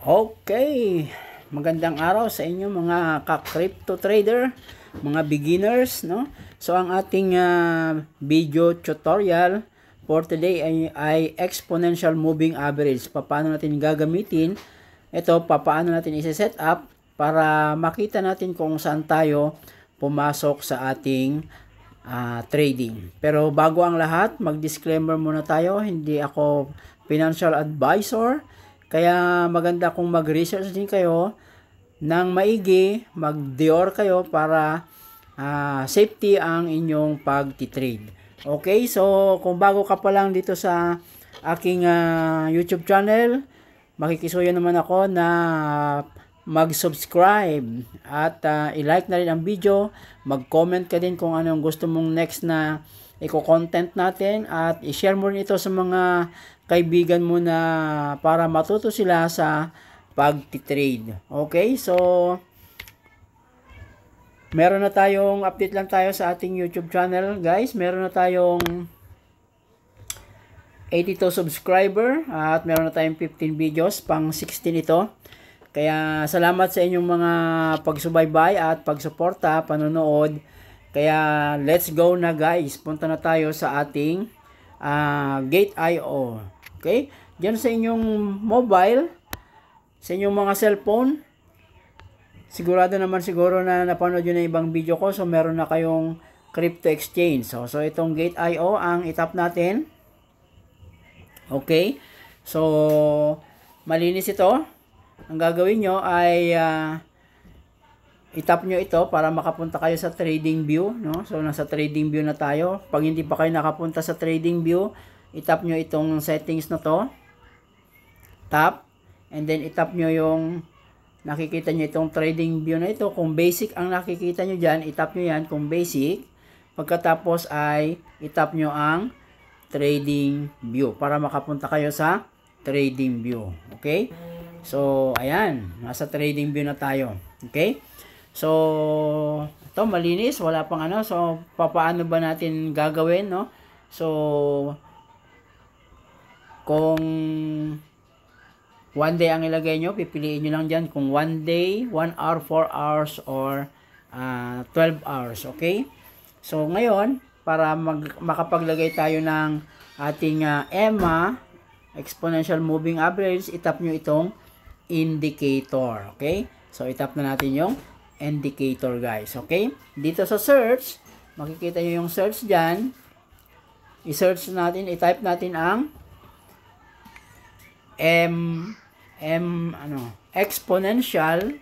Okay, magandang araw sa inyo mga ka-crypto trader, mga beginners, no? So ang ating video tutorial for today ay exponential moving average. Paano natin gagamitin ito, paano natin i-set up para makita natin kung saan tayo pumasok sa ating trading. Pero bago ang lahat, mag-disclaimer muna tayo, hindi ako financial advisor. Kaya maganda kung mag-research din kayo ng maigi, mag-dior kayo para safety ang inyong pag-trade. Okay, so kung bago ka pa lang dito sa aking YouTube channel, makikisuyo naman ako na mag-subscribe at i-like na rin ang video, mag-comment ka din kung anong gusto mong next na i-content natin at i-share mo rin ito sa mga kaibigan mo na para matuto sila sa pag-trade. Okay, so meron na tayong update lang tayo sa ating YouTube channel, guys. Meron na tayong 82 subscriber at meron na tayong 15 videos, pang 16 ito. Kaya salamat sa inyong mga pagsubaybay at pagsuporta, panonood. Kaya let's go na, guys. Punta na tayo sa ating Gate.io. Okay? Diyan sa inyong mobile, sa inyong mga cellphone, sigurado naman siguro na napanood yun na ibang video ko. So meron na kayong crypto exchange. So itong Gate.io ang itap natin. Okay? So malinis ito. Ang gagawin nyo ay itap nyo ito para makapunta kayo sa trading view, no? So nasa trading view na tayo. Pag hindi pa kayo nakapunta sa trading view, itap nyo itong settings na to. Tap, and then itap nyo yung nakikita nyo itong trading view na ito. Kung basic ang nakikita nyo dyan, itap nyo yan kung basic. Pagkatapos ay itap nyo ang trading view para makapunta kayo sa trading view. Okay? So, ayan. Nasa trading view na tayo. Okay? So, ito malinis. Wala pang ano. So, paano ba natin gagawin, no? So, kung 1 day ang ilagay nyo, pipiliin nyo lang dyan kung 1 day, 1 hour, 4 hours, or 12 hours. Okay? So, ngayon, para makapaglagay tayo ng ating EMA, Exponential Moving Average, itap nyo itong indicator. Okay? So, itap na natin yung indicator, guys. Okay? Dito sa search, makikita nyo yung search dyan. I-search natin, i-type natin ang exponential.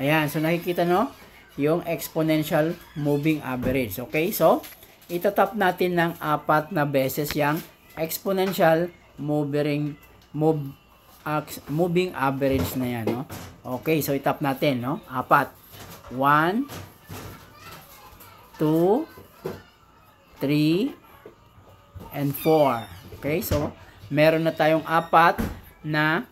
Ayan, so nakikita no yung exponential moving average. Okay, so itatap natin ng 4 na beses yung exponential moving average na yan, no? Okay, so itap natin, no? 4. 1 2 3 and 4. Okay, so meron na tayong 4 na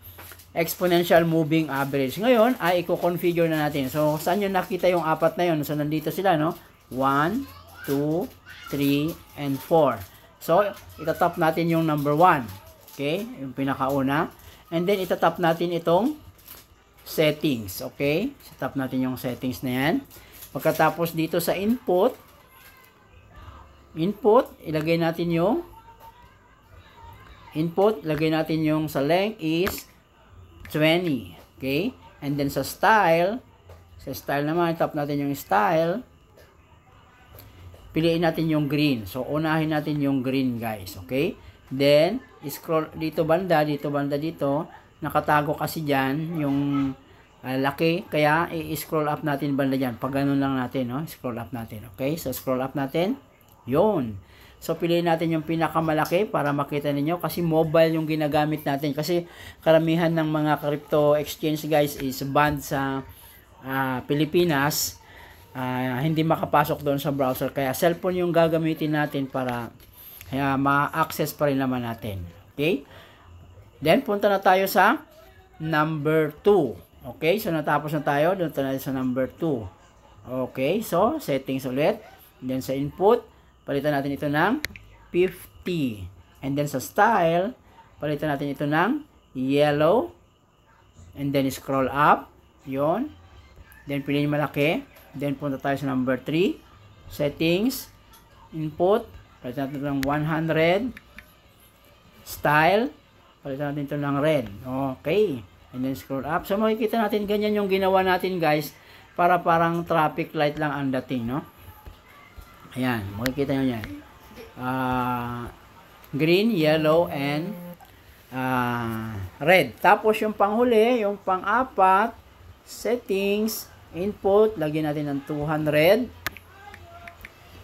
exponential moving average. Ngayon, ay i-configure na natin. So, saan nyo nakita yung 4 na yun? So, nandito sila, no? 1, 2, 3, and 4. So, itatap natin yung number 1. Okay? Yung pinakauna. And then, itatap natin itong settings. Okay? Itatap natin yung settings na yan. Pagkatapos dito sa input, ilagay natin yung lagay natin yung sa length is 20. Okay? And then sa style naman, tap natin yung style. Piliin natin yung green. So, unahin natin yung green, guys. Okay? Then, scroll dito banda, dito. Nakatago kasi dyan yung laki. Kaya, i-scroll up natin banda dyan. Pag ganun lang natin, no? Scroll up natin. Okay? So, scroll up natin. Yun. So, piliin natin yung pinakamalaki para makita ninyo kasi mobile yung ginagamit natin. Kasi karamihan ng mga crypto exchange, guys, is banned sa Pilipinas. Hindi makapasok doon sa browser. Kaya cellphone yung gagamitin natin para ma-access pa rin naman natin. Okay? Then, punta na tayo sa number 2. Okay? So, natapos na tayo. Doon tayo sa number 2. Okay? So, settings ulit. Then, sa input, palitan natin ito ng 50. And then sa style, palitan natin ito ng yellow. and then scroll up, yon. Then piliin malaki, then punta tayo sa number 3, settings, input, palitan natin ito ng 100, style, palitan natin ito ng red. Okay, and then scroll up. So makikita natin ganyan yung ginawa natin guys, para parang traffic light lang ang dating, no? Ayan, makikita nyo yan. Green, yellow, and red. Tapos yung panghuli, yung pang-apat, settings, input, lagyan natin ng 200.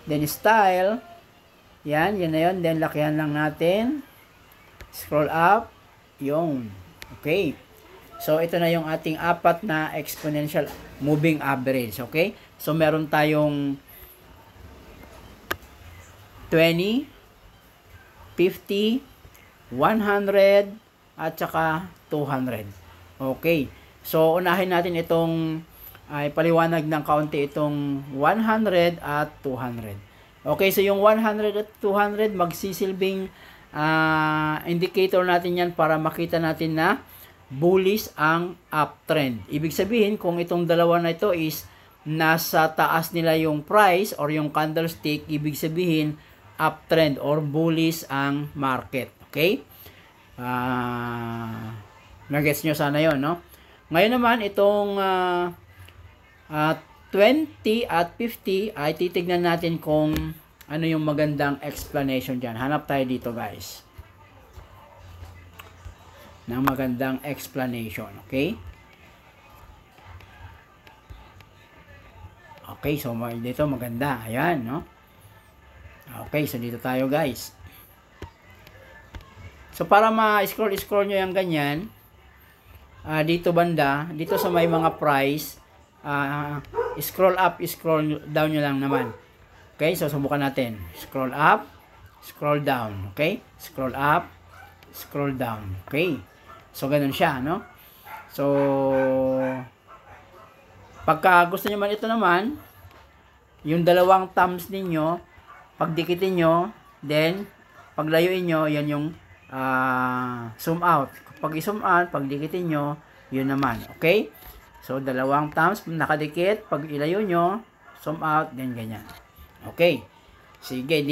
Then style, yan na yun. Then lakihan lang natin. Scroll up, yung. Okay. So ito na yung ating apat na exponential moving average. Okay. So meron tayong 20, 50, 100, at saka 200. Okay. So, unahin natin itong paliwanag ng kaunti itong 100 at 200. Okay, so yung 100 at 200 magsisilbing indicator natin yan para makita natin na bullish ang uptrend. Ibig sabihin, kung itong dalawa na ito is nasa taas nila yung price or yung candlestick, ibig sabihin uptrend or bullish ang market. Okay? Nagets nyo sana yon, no? Ngayon naman, itong 20 at 50 ay titignan natin kung ano yung magandang explanation dyan. Hanap tayo dito guys ng magandang explanation. Okay? Okay, so dito maganda. Ayan, no? Okay, so dito tayo guys. So para ma-scroll nyo yung ganyan, dito banda, dito sa may mga price, scroll up, scroll down nyo lang naman. Okay, so subukan natin. Scroll up, scroll down. Okay, scroll up, scroll down. Okay, so ganun siya, no? So pagka gusto nyo man ito naman, yung dalawang thumbs ninyo, pagdikitin nyo, then paglayuin nyo, yan yung zoom out. Pag i-zoom out, pag dikitin nyo, yun naman. Okay? So, dalawang thumbs nakadikit. Pag ilayo nyo, zoom out, then ganyan. Okay. Sige,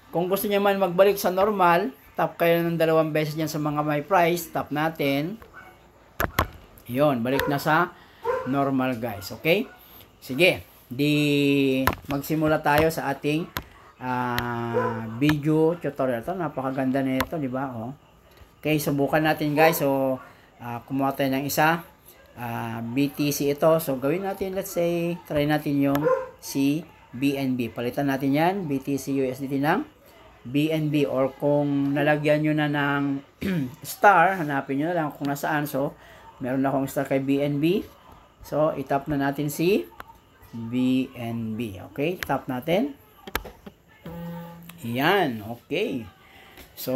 kung gusto nyo man magbalik sa normal, tap kayo ng dalawang beses dyan sa mga may price, tap natin. Yun, balik na sa normal guys. Okay? Sige, magsimula tayo sa ating video tutorial. Ito, napakaganda na ito, di ba? Oh. Okay, subukan natin guys. So, kumuha tayo ng isa. BTC ito. So, gawin natin, let's say, try natin yung BNB. Palitan natin yan, BTC USDT ng BNB. Or kung nalagyan nyo na ng star, hanapin nyo na lang kung nasaan. So, meron akong star kay BNB. So, itap na natin si BNB. Okay, tap natin. Yan, okay. So,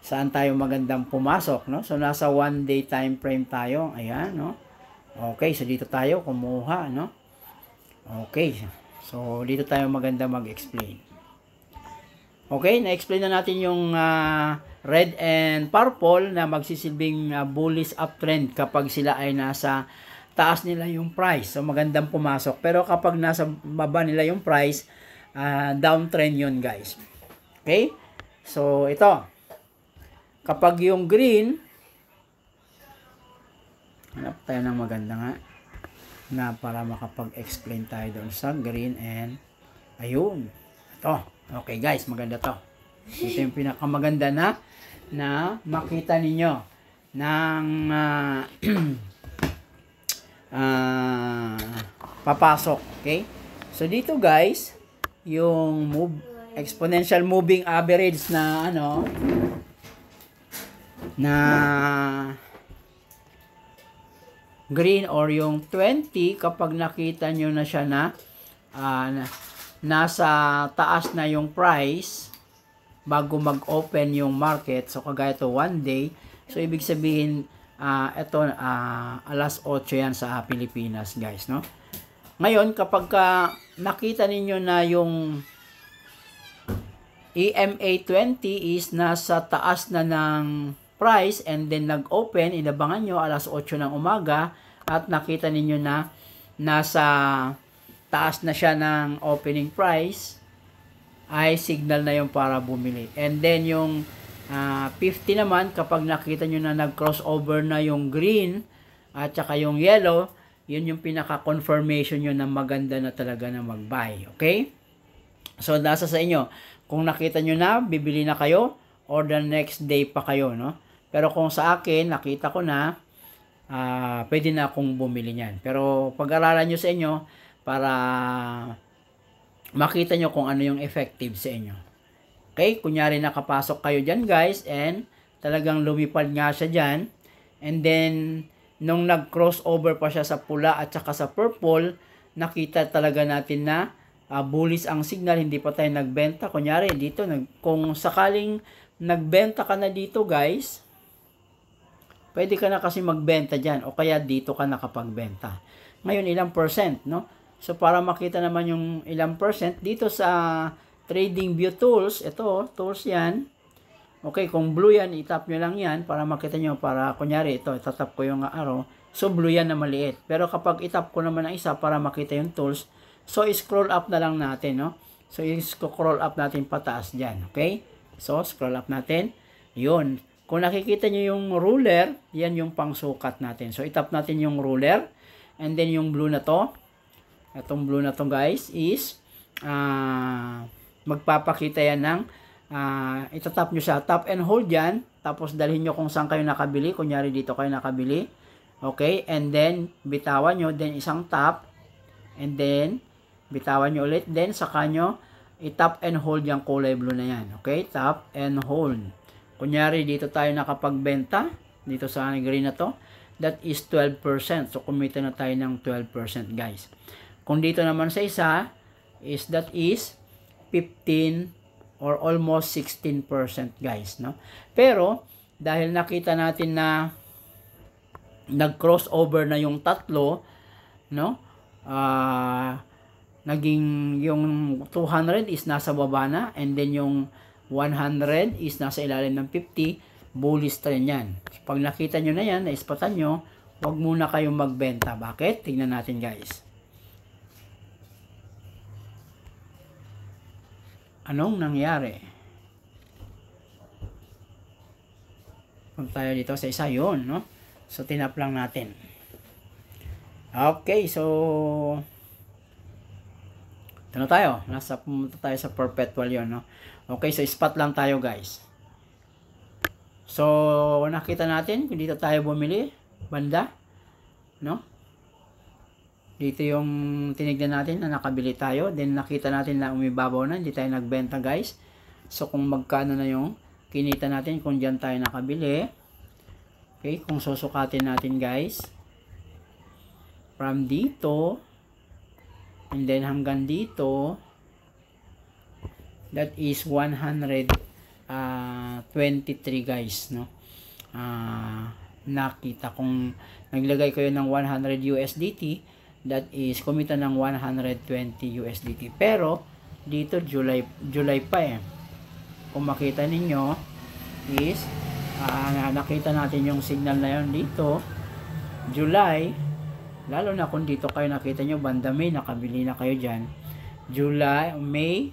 saan tayo magandang pumasok, no? So, nasa 1 day time frame tayo. Ayan, no? Okay, so dito tayo kumuha, no? Okay, so dito tayo maganda mag-explain. Okay, na-explain na natin yung red and purple na magsisilbing bullish uptrend kapag sila ay nasa taas nila yung price. So, magandang pumasok. Pero kapag nasa baba nila yung price, downtrend yun, guys. Okay? So, ito. Kapag yung green, hanap tayo ng maganda nga na para makapag-explain tayo doon sa green and ayun. Ito. Okay guys, maganda to. Ito yung pinakamaganda na makita ninyo ng papasok. Okay? So dito guys, yung exponential moving average na na green or yung 20, kapag nakita nyo na siya na nasa taas na yung price bago mag-open yung market, so kagaya to 1 day, so ibig sabihin ito alas 8 yan sa Pilipinas guys, no? Ngayon kapag nakita ninyo na yung EMA 20 is nasa taas na ng price and then nag-open, inabangan nyo alas 8 ng umaga at nakita ninyo na nasa taas na siya ng opening price, ay signal na yung para bumili. And then yung 50 naman, kapag nakita nyo na nag-crossover na yung green at saka yung yellow, yun yung pinaka-confirmation nyo na maganda na talaga na mag-buy. Okay? So, nasa sa inyo. Kung nakita nyo na, bibili na kayo or the next day pa kayo, no? Pero kung sa akin, nakita ko na, pwede na akong bumili niyan. Pero pag-aralan nyo sa inyo para makita nyo kung ano yung effective sa inyo. Okay? Kunyari nakapasok kayo dyan guys and talagang lumipad nga siya dyan. And then, nung nag-crossover pa siya sa pula at saka sa purple, nakita talaga natin na bullish ang signal, hindi pa tayo nagbenta. Kunyari dito, kung sakaling nagbenta ka na dito guys, pwede ka na kasi magbenta dyan o kaya dito ka nakapagbenta. Ngayon, ilang percent, no? So, para makita naman yung ilang percent, dito sa Trading View Tools, ito, tools yan. Okay, kung blue yan, itap nyo lang yan para makita nyo, para kunyari ito, itatap ko yung arrow. So, blue yan na maliit. Pero kapag itap ko naman ang isa para makita yung tools, so, scroll up na lang natin, no? So, scroll up natin pataas dyan, okay? So, scroll up natin. Yun. Kung nakikita nyo yung ruler, yan yung pangsukat natin. So, itap natin yung ruler. And then, yung blue na to. Itong blue na to guys is magpapakita yan ng itatap nyo siya. Tap and hold yan. Tapos, dalhin nyo kung saan kayo nakabili. Kunyari, dito kayo nakabili. Okay. And then, bitawan nyo. Then, isang tap. And then, bitawan nyo ulit. Then, saka nyo itap and hold yung kulay blue na yan. Okay. Tap and hold. Kunyari, dito tayo nakapagbenta. Dito sa green na to. That is 12%. So, kumita na tayo ng 12% guys. Kung dito naman sa isa, that is 15 or almost 16% guys. No? Pero, dahil nakita natin na nag-crossover na yung tatlo, no? Naging yung 200 is nasa baba na and then yung 100 is nasa ilalim ng 50, bullish trend yan. Pag nakita nyo na yan, naispatan nyo, huwag muna kayong magbenta. Bakit? Tingnan natin guys. Anong nangyari? Kung tayo dito sa isa, yun, no? So, tinap lang natin. Okay, so ito na tayo. Pumunta tayo sa perpetual yun, no? Okay, so spot lang tayo guys. So, nakita natin kung dito tayo bumili, banda, no? Dito yung tinignan natin na nakabili tayo. Then, nakita natin na umibabaw na, hindi tayo nagbenta guys. So, kung magkano na yung kinita natin kung dyan tayo nakabili. Okay, kung susukatin natin guys. From dito, and then hanggang dito, that is 123 guys, no? Nakita kung naglagay kayo ng 100 USDT, that is kumita ng 120 USDT. Pero dito July pa eh. Kung makita ninyo is nakita natin yung signal na yun dito July, lalo na kung dito kayo nakita nyo banda May, nakabili na kayo dyan. July, May,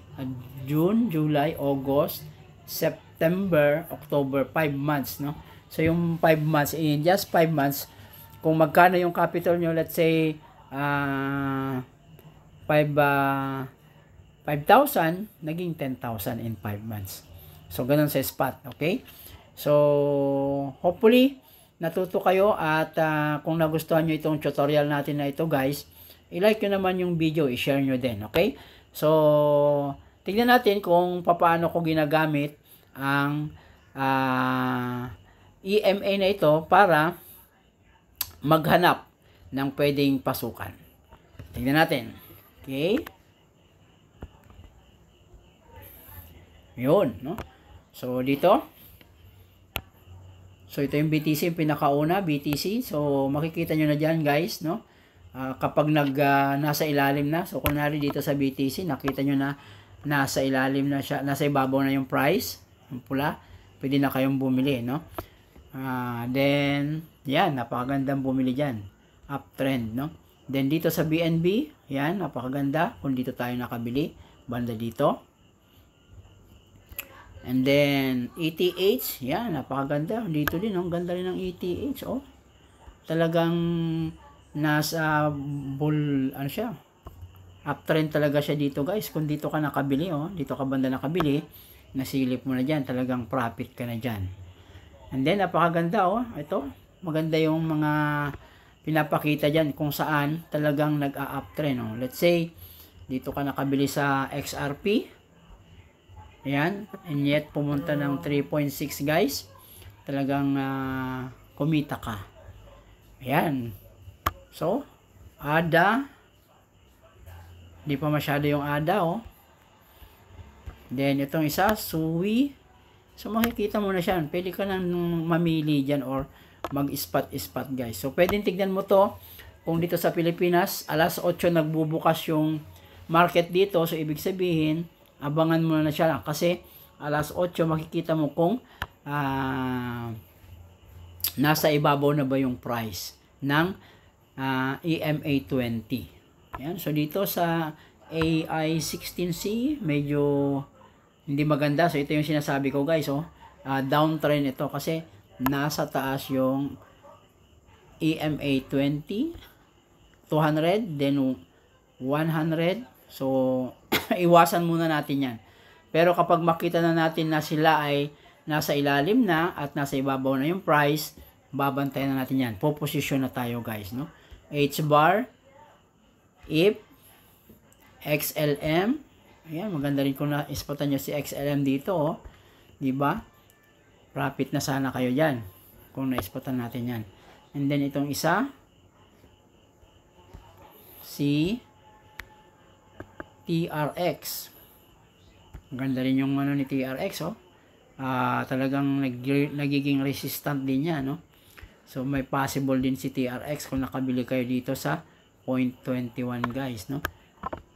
June, July, August, September, October, 5 months, no? So, yung 5 months, in just 5 months, kung magkano yung capital nyo, let's say, 5,000, naging 10,000 in 5 months. So, ganun sa spot, okay? So, hopefully, natuto kayo at kung nagustuhan nyo itong tutorial natin na ito, guys, i-like nyo naman yung video, i-share nyo din, okay? So, tignan natin kung paano ko ginagamit ang EMA na ito para maghanap ng pwedeng pasukan. Tignan natin. Okay? Yun, no? So, dito. So, ito yung BTC, yung pinakauna, BTC. So, makikita nyo na dyan, guys, no? Kapag nasa ilalim na, so, kunwari dito sa BTC, nakita nyo na nasa ilalim na siya, nasa ibabaw na yung price, yung pula, pwede na kayong bumili, no? Then, yan, napakagandang bumili dyan. Uptrend, no? Then, dito sa BNB, yan, napakaganda. Kung dito tayo nakabili, banda dito. And then, ETH, yan, napakaganda. Dito din, ang ganda rin ng ETH, oh. Talagang, nasa ano siya, uptrend talaga siya dito, guys. Kung dito ka nakabili, oh, dito ka banda nakabili, nasilip mo na dyan, talagang profit ka na dyan. And then, napakaganda, oh. Ito, maganda yung mga pinapakita dyan kung saan talagang nag-a-uptrend, oh. Let's say, dito ka nakabili sa XRP. Ayan. And yet, pumunta ng 3.6, guys. Talagang kumita ka. Ayan. So, ADA. Hindi pa masyado yung ADA, oh. Then, itong isa, SUI. So, makikita mo na siya. Pwede ka nang mamili dyan or mag-spot, guys. So, pwedeng tignan mo to. Kung dito sa Pilipinas, alas 8 nagbubukas yung market dito. So, ibig sabihin, abangan mo na siya. Kasi, alas 8 makikita mo kung nasa ibabaw na ba yung price ng EMA20. Ayan. So, dito sa AI16C, medyo hindi maganda. So, ito yung sinasabi ko, guys. Oh. Downtrend ito kasi nasa taas yung EMA20, 200, then 100. So, iwasan muna natin yan. Pero kapag makita na natin na sila ay nasa ilalim na at nasa ibabaw na yung price, babantayan na natin yan. Po-position na tayo, guys. No? H-bar, IP, XLM. Ayan, maganda rin kung na-spotan nyo si XLM dito. Oh. Diba? Profit na sana kayo dyan kung na-spotan natin yan. And then itong isa, si TRX. Maganda rin yung ano ni TRX, oh. Talagang nagiging resistant din yan, no? So, may possible din si TRX kung nakabili kayo dito sa 0.21, guys, no?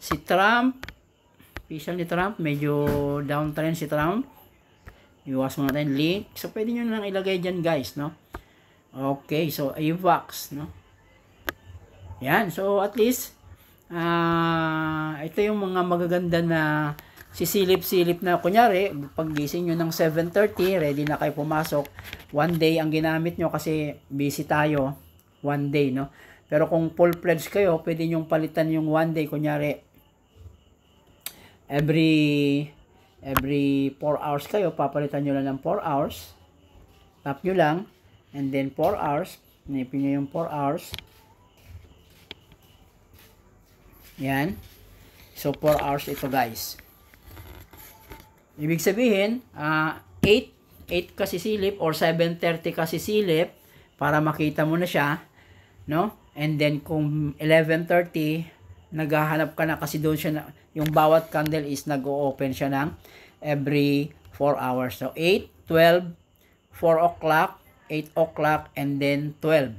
Si Trump, official ni Trump, medyo downtrend si Trump. Iwas mo natin link. So, pwede nyo nang ilagay dyan, guys, no? Okay, so, AVAX, no? Yan, so, at least, ito yung mga magaganda na sisilip-silip na, kunyari, pag gising nyo ng 7:30, ready na kayo pumasok. One day ang ginamit nyo kasi busy tayo. One day, no? Pero kung full pledge kayo, pwede nyo palitan yung one day. Kunyari, every 4 hours kayo, papalitan nyo lang ng 4 hours. Tap nyo lang. And then 4 hours. Nipin nyo yung 4 hours. Yan. So, 4 hours ito, guys. Ibig sabihin, 8 kasi silip or 7:30 kasi silip para makita mo na siya, no? And then, kung 11:30, naghahanap ka na kasi doon siya, yung bawat candle is nag-o-open siya ng every 4 hours. So, 8, 12, 4 o'clock, 8 o'clock, and then 12.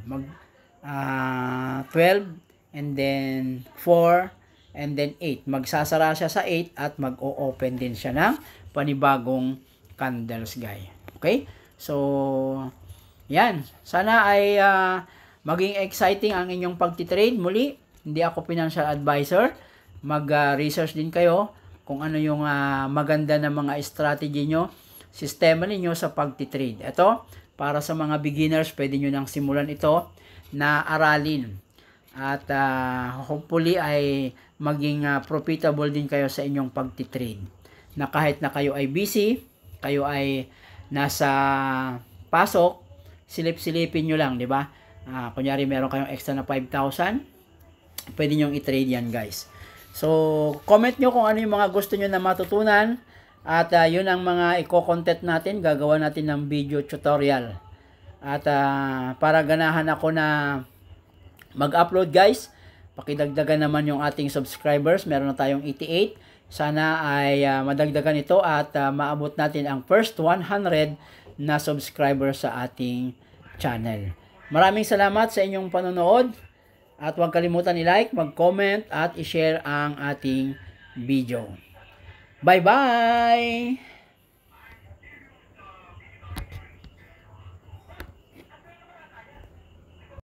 12, and then 4, and then 8. Magsasara siya sa 8 at mag-o-open din siya ng panibagong candles, guys. Okay? So, yan. Sana ay maging exciting ang inyong pagtitrade. Muli, hindi ako financial advisor. Mag-research din kayo kung ano yung maganda na mga strategy nyo, sistema ninyo sa pagtitrade. Ito, para sa mga beginners, pwede nyo nang simulan ito na aralin. At hopefully ay maging profitable din kayo sa inyong pagtitrade. Na kahit na kayo ay busy, kayo ay nasa pasok, silip-silipin nyo lang, di ba? Kunyari meron kayong extra na 5,000, pwede nyo i-trade yan, guys. So, comment nyo kung ano yung mga gusto nyo na matutunan. At yun ang mga i-content natin. Gagawa natin ng video tutorial. At para ganahan ako na mag-upload, guys, pakidagdagan naman yung ating subscribers. Meron na tayong 88. Sana ay madagdagan ito at maabot natin ang first 100 na subscribers sa ating channel. Maraming salamat sa inyong panonood. At huwag kalimutan i-like, mag-comment at i-share ang ating video. Bye-bye!